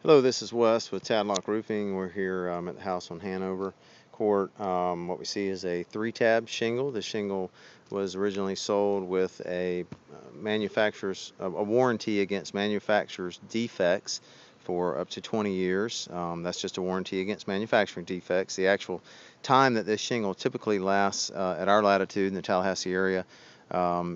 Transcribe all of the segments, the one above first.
Hello, this is Wes with Tadlock Roofing. We're here at the house on Hanover Court. What we see is a 3-tab shingle. The shingle was originally sold with a manufacturer's a warranty against manufacturer's defects for up to 20 years. That's just a warranty against manufacturing defects. The actual time that this shingle typically lasts at our latitude in the Tallahassee area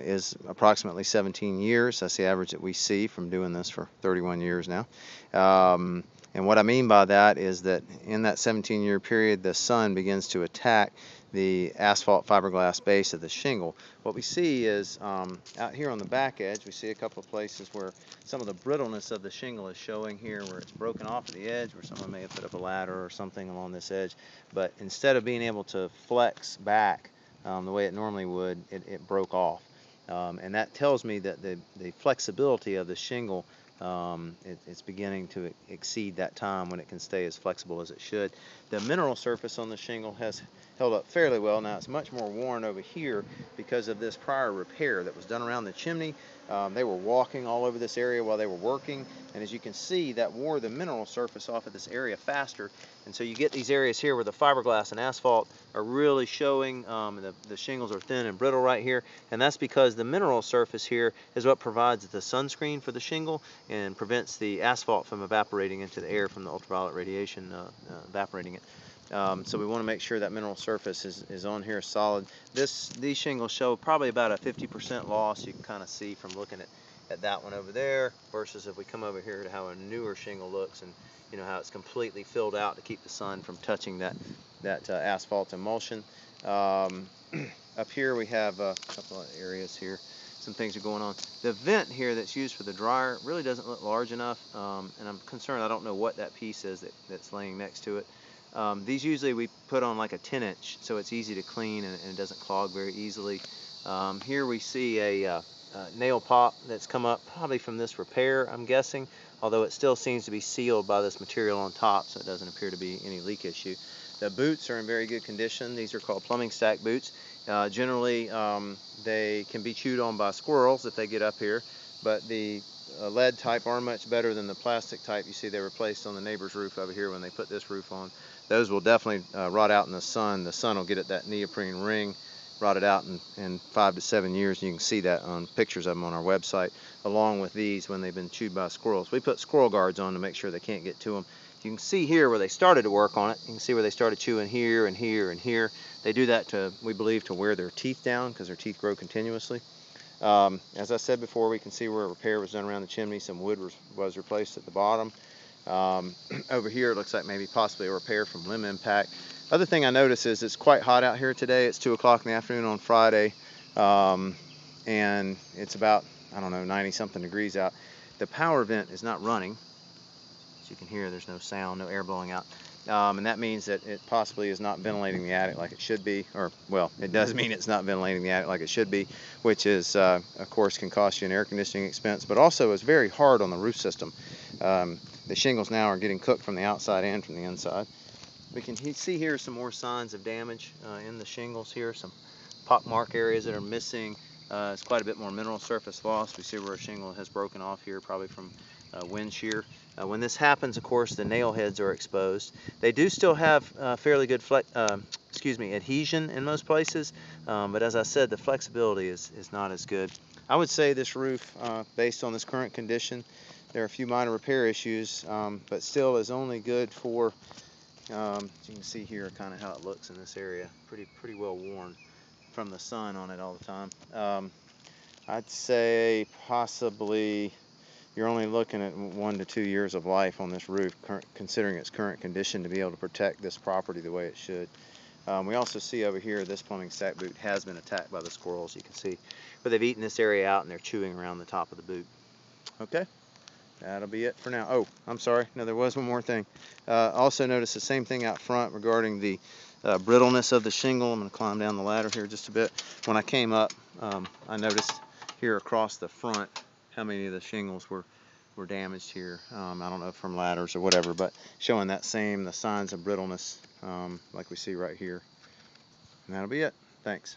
is approximately 17 years. That's the average that we see from doing this for 31 years now. And what I mean by that is that in that 17-year period, the sun begins to attack the asphalt fiberglass base of the shingle. What we see is out here on the back edge, we see a couple of places where some of the brittleness of the shingle is showing here, where it's broken off at the edge, where someone may have put up a ladder or something along this edge. But instead of being able to flex back the way it normally would, it broke off. And that tells me that the flexibility of the shingle, it's beginning to exceed that time when it can stay as flexible as it should. The mineral surface on the shingle has held up fairly well. Now it's much more worn over here because of this prior repair that was done around the chimney. They were walking all over this area while they were working, and as you can see, that wore the mineral surface off of this area faster, and so you get these areas here where the fiberglass and asphalt are really showing. The shingles are thin and brittle right here, and that's because the mineral surface here is what provides the sunscreen for the shingle and prevents the asphalt from evaporating into the air from the ultraviolet radiation evaporating it. So we want to make sure that mineral surface is on here solid. These shingles show probably about a 50% loss. You can kind of see from looking at that one over there versus if we come over here to how a newer shingle looks, and you know how it's completely filled out to keep the sun from touching that asphalt emulsion. Up here we have a couple of areas here. Some things are going on. The vent here that's used for the dryer really doesn't look large enough, and I'm concerned. I don't know what that piece is that's laying next to it. These usually we put on like a 10-inch, so it's easy to clean and it doesn't clog very easily. Here we see a nail pop that's come up probably from this repair, I'm guessing, although it still seems to be sealed by this material on top, so it doesn't appear to be any leak issue. The boots are in very good condition. These are called plumbing stack boots. Generally, they can be chewed on by squirrels if they get up here, but the lead type are much better than the plastic type you see they were placed on the neighbor's roof over here when they put this roof on. Those will definitely rot out in the sun. The sun will get at that neoprene ring, rot it out in 5 to 7 years. You can see that on pictures of them on our website, along with these when they've been chewed by squirrels. We put squirrel guards on to make sure they can't get to them. You can see here where they started to work on it. You can see where they started chewing here and here and here. They do that to, we believe, to wear their teeth down because their teeth grow continuously. As I said before, we can see where a repair was done around the chimney. Some wood was replaced at the bottom. Over here it looks like maybe possibly a repair from limb impact. Other thing I notice is it's quite hot out here today. It's 2 o'clock in the afternoon on Friday, and it's about, I don't know, 90 something degrees out. The power vent is not running. As you can hear, there's no sound, no air blowing out. And that means that it possibly is not ventilating the attic like it should be, or, well, it does mean it's not ventilating the attic like it should be, which is, of course, can cost you an air conditioning expense, but also is very hard on the roof system. The shingles now are getting cooked from the outside and from the inside. We can see here some more signs of damage in the shingles here, some pockmark areas that are missing. It's quite a bit more mineral surface loss. We see where a shingle has broken off here, probably from wind shear. When this happens, of course, the nail heads are exposed. They do still have fairly good adhesion in most places, but as I said, the flexibility is not as good. I would say this roof, based on this current condition, there are a few minor repair issues, but still is only good for, as you can see here, kind of how it looks in this area. Pretty well worn from the sun on it all the time. I'd say possibly you're only looking at 1 to 2 years of life on this roof, considering its current condition, to be able to protect this property the way it should. We also see over here this plumbing stack boot has been attacked by the squirrels. You can see where they've eaten this area out and they're chewing around the top of the boot. Okay, that'll be it for now. Oh, I'm sorry. No, there was one more thing. Also notice the same thing out front regarding the brittleness of the shingle. I'm going to climb down the ladder here just a bit. When I came up, I noticed here across the front how many of the shingles were damaged here. I don't know if from ladders or whatever, but showing the signs of brittleness like we see right here. And that'll be it. Thanks.